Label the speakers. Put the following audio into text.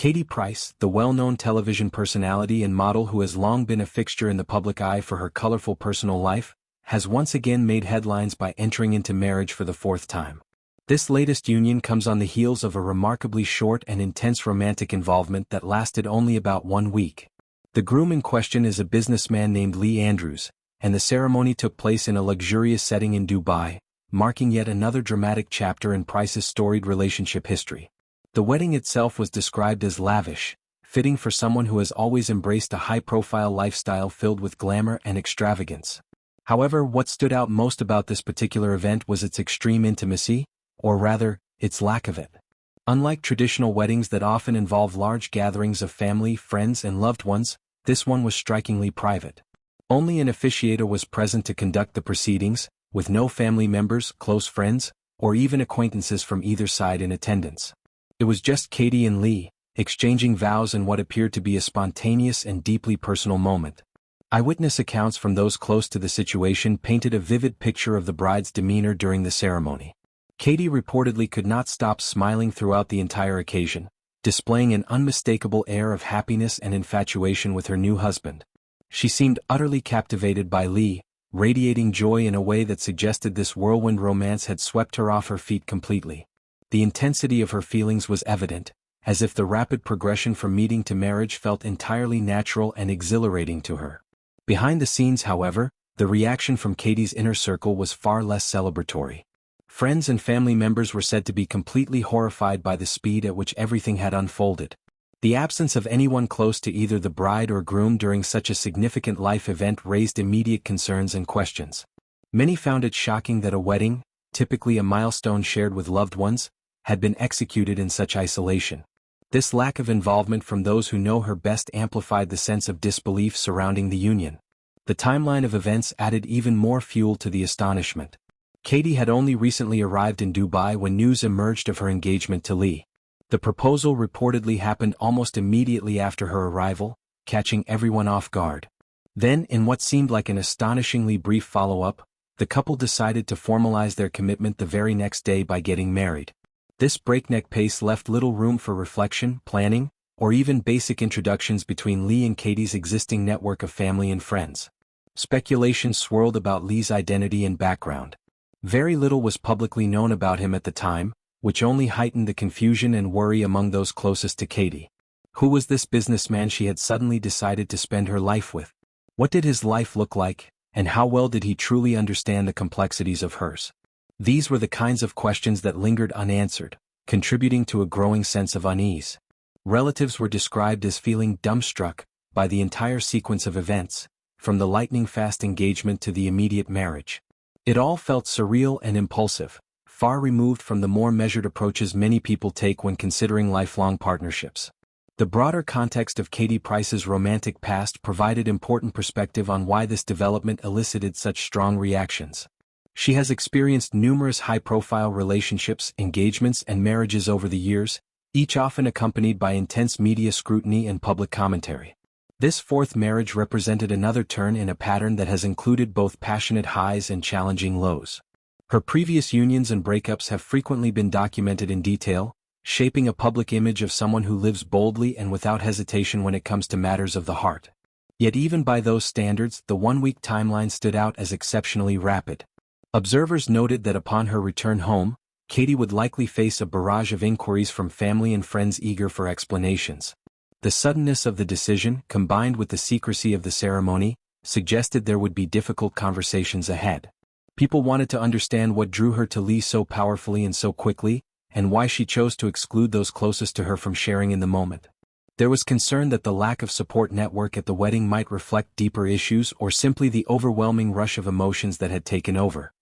Speaker 1: Katie Price, the well-known television personality and model who has long been a fixture in the public eye for her colorful personal life, has once again made headlines by entering into marriage for the fourth time. This latest union comes on the heels of a remarkably short and intense romantic involvement that lasted only about 1 week. The groom in question is a businessman named Lee Andrews, and the ceremony took place in a luxurious setting in Dubai, marking yet another dramatic chapter in Price's storied relationship history. The wedding itself was described as lavish, fitting for someone who has always embraced a high-profile lifestyle filled with glamour and extravagance. However, what stood out most about this particular event was its extreme intimacy, or rather, its lack of it. Unlike traditional weddings that often involve large gatherings of family, friends, and loved ones, this one was strikingly private. Only an officiator was present to conduct the proceedings, with no family members, close friends, or even acquaintances from either side in attendance. It was just Katie and Lee, exchanging vows in what appeared to be a spontaneous and deeply personal moment. Eyewitness accounts from those close to the situation painted a vivid picture of the bride's demeanor during the ceremony. Katie reportedly could not stop smiling throughout the entire occasion, displaying an unmistakable air of happiness and infatuation with her new husband. She seemed utterly captivated by Lee, radiating joy in a way that suggested this whirlwind romance had swept her off her feet completely. The intensity of her feelings was evident, as if the rapid progression from meeting to marriage felt entirely natural and exhilarating to her. Behind the scenes, however, the reaction from Katie's inner circle was far less celebratory. Friends and family members were said to be completely horrified by the speed at which everything had unfolded. The absence of anyone close to either the bride or groom during such a significant life event raised immediate concerns and questions. Many found it shocking that a wedding, typically a milestone shared with loved ones, had been executed in such isolation. This lack of involvement from those who know her best amplified the sense of disbelief surrounding the union. The timeline of events added even more fuel to the astonishment. Katie had only recently arrived in Dubai when news emerged of her engagement to Lee. The proposal reportedly happened almost immediately after her arrival, catching everyone off guard. Then, in what seemed like an astonishingly brief follow-up, the couple decided to formalize their commitment the very next day by getting married. This breakneck pace left little room for reflection, planning, or even basic introductions between Lee and Katie's existing network of family and friends. Speculation swirled about Lee's identity and background. Very little was publicly known about him at the time, which only heightened the confusion and worry among those closest to Katie. Who was this businessman she had suddenly decided to spend her life with? What did his life look like, and how well did he truly understand the complexities of hers? These were the kinds of questions that lingered unanswered, contributing to a growing sense of unease. Relatives were described as feeling dumbstruck by the entire sequence of events, from the lightning-fast engagement to the immediate marriage. It all felt surreal and impulsive, far removed from the more measured approaches many people take when considering lifelong partnerships. The broader context of Katie Price's romantic past provided important perspective on why this development elicited such strong reactions. She has experienced numerous high-profile relationships, engagements, and marriages over the years, each often accompanied by intense media scrutiny and public commentary. This fourth marriage represented another turn in a pattern that has included both passionate highs and challenging lows. Her previous unions and breakups have frequently been documented in detail, shaping a public image of someone who lives boldly and without hesitation when it comes to matters of the heart. Yet even by those standards, the one-week timeline stood out as exceptionally rapid. Observers noted that upon her return home, Katie would likely face a barrage of inquiries from family and friends eager for explanations. The suddenness of the decision, combined with the secrecy of the ceremony, suggested there would be difficult conversations ahead. People wanted to understand what drew her to Lee so powerfully and so quickly, and why she chose to exclude those closest to her from sharing in the moment. There was concern that the lack of support network at the wedding might reflect deeper issues or simply the overwhelming rush of emotions that had taken over.